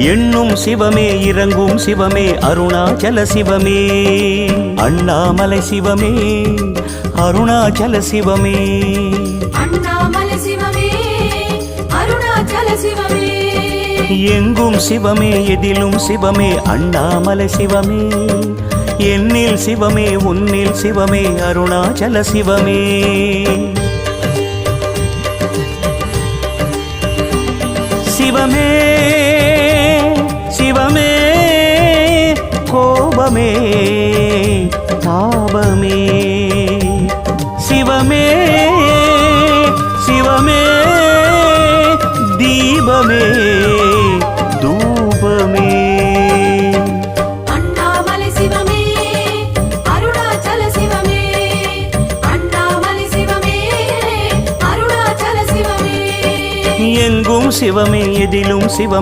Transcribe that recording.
எண்ணும் சிவமே இறங்கும் சிவமே அருணாச்சல சிவமே அண்ணாமலை சிவமே அருணாச்சல சிவமே அண்ணாமலை சிவமே அருணாச்சல சிவமே எங்கும் சிவமே எதிலும் சிவமே அண்ணாமலை சிவமே என்னில் சிவமே உன்னில் சிவமே அருணாச்சல சிவமே சிவமே சிவமே கோபமே தாபமே சிவமே சிவமே தீபமே தூபமே அண்ணாமலை சிவமே அருணாச்சல சிவமே அண்ணாமலை சிவமே அருணாச்சல சிவமே எங்கும் சிவமே எதிலும் சிவமே